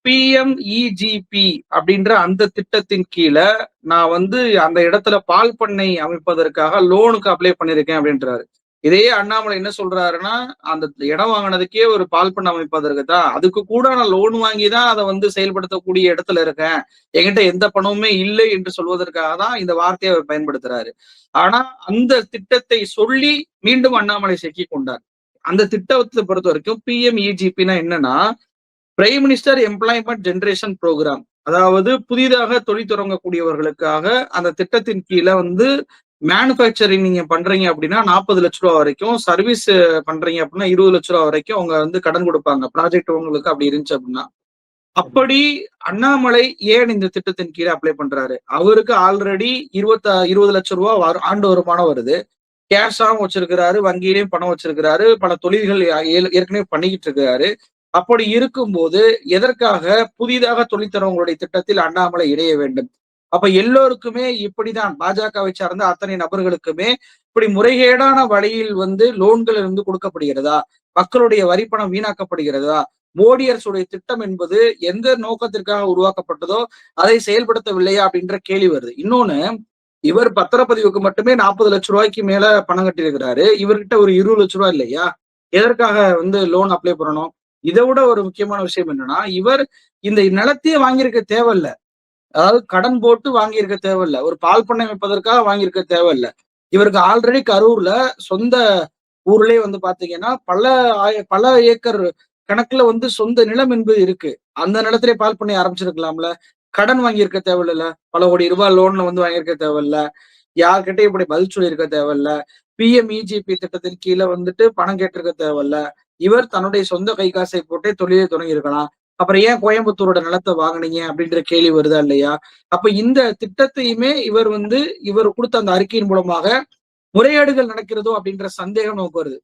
PMEGP அப்படின்ற அந்த திட்டத்தின் கீழ நான் வந்து அந்த இடத்துல பால் பண்ணை அமைப்பதற்காக லோனுக்கு அப்ளை பண்ணியிருக்கேன் அப்படின்றாரு. இதே அண்ணாமலை என்ன சொல்றாருன்னா, அந்த இடம் வாங்குனதுக்கே ஒரு பால் பண்ணை அமைப்பதற்கு தான். அதுக்கு கூட நான் லோன் வாங்கி தான் அத வந்து செயல்படுத்தக்கூடிய இடத்துல இருக்கேன். என்கிட்ட எந்த பணமுமே இல்லை என்று சொல்வதற்காக தான் இந்த வார்த்தையை அவர் பயன்படுத்துறாரு. ஆனா, அந்த திட்டத்தை சொல்லி மீண்டும் அண்ணாமலை சிக்கிக் கொண்டார். அந்த திட்டத்த பொறுத்தவரைக்கும் பிஎம்இஜிபின்னா என்னன்னா, prime minister employment generation program. அதாவது புதிதாக தொழில் தொடங்கக்கூடியவர்களுக்காக அந்த திட்டத்தின் கீழ வந்து மேனுஃபேக்சரிங் நீங்க பண்றீங்க அப்படின்னா ரூ. 40,00,000 வரைக்கும், சர்வீஸ் பண்றீங்க அப்படின்னா ரூ. 20,00,000 வரைக்கும் அவங்க வந்து கடன் குடுப்பாங்க. ப்ராஜெக்ட் உங்களுக்கு அப்படி இருந்துச்சு அப்படின்னா. அப்படி அண்ணாமலை ஏன் இந்த திட்டத்தின் கீழ அப்ளை பண்றாரு? அவருக்கு ஆல்ரெடி ரூ. 20,00,000 ஆண்டு வருமானம் வருது. கேஷாவும் வச்சிருக்கிறாரு, வங்கியிலயும் பணம் வச்சிருக்கிறாரு, பல தொழில்கள் ஏற்கனவே பண்ணிக்கிட்டு இருக்கிறாரு. அப்படி இருக்கும்போது எதற்காக புதிதாக தொழில் தரவங்களுடைய திட்டத்தில் அண்ணாமலை இணைய வேண்டும்? அப்ப எல்லோருக்குமே இப்படிதான் பாஜகவை சார்ந்த அத்தனை நபர்களுக்குமே இப்படி முறைகேடான வழியில் வந்து லோன்கள் இருந்து கொடுக்கப்படுகிறதா? மக்களுடைய வரிப்பணம் வீணாக்கப்படுகிறதா? மோடி அரசுடைய திட்டம் என்பது எந்த நோக்கத்திற்காக உருவாக்கப்பட்டதோ அதை செயல்படுத்தவில்லையா அப்படின்ற கேள்வி வருது. இன்னொன்னு, இவர் பத்திரப்பதிவுக்கு மட்டுமே ரூ. 40,00,000 மேல பணம் கட்டியிருக்கிறாரு. இவர்கிட்ட ஒரு ரூ. 20,00,000 இல்லையா? எதற்காக வந்து லோன் அப்ளை பண்ணணும்? இதை விட ஒரு முக்கியமான விஷயம் என்னன்னா, இவர் இந்த நிலத்தையே வாங்கியிருக்க தேவையில்ல. அதாவது கடன் போட்டு வாங்கியிருக்க தேவையில்ல. ஒரு பால் பண்ணை வைப்பதற்காக வாங்கியிருக்க தேவையில்ல. இவருக்கு ஆல்ரெடி கரூர்ல சொந்த ஊர்லயே வந்து பாத்தீங்கன்னா, பல ஏக்கர் கணக்குல வந்து சொந்த நிலம் என்பது இருக்கு. அந்த நிலத்திலே பால் பண்ணை ஆரம்பிச்சிருக்கலாம்ல. கடன் வாங்கியிருக்க தேவையில்ல. பல கோடி ரூபாய் லோன்ல வந்து வாங்கியிருக்க தேவையில்ல. யார்கிட்டயும் இப்படி பதில் சொல்லியிருக்க தேவையில்ல. பிஎம்இஜிபி திட்டத்தின் கீழ வந்துட்டு பணம் கேட்டிருக்க தேவையில்ல. இவர் தன்னுடைய சொந்த கை காசை போட்டே தொழிலை தொடங்கி இருக்கலாம். அப்புறம் ஏன் கோயம்புத்தூரோட நிலத்தை வாங்குனீங்க அப்படின்ற கேள்வி வருதா இல்லையா? அப்ப இந்த திட்டத்தையுமே இவர் கொடுத்த அந்த அறிக்கையின் மூலமாக முறைகேடுகள் நடக்கிறதோ அப்படின்ற சந்தேகம் நமக்கு வருது.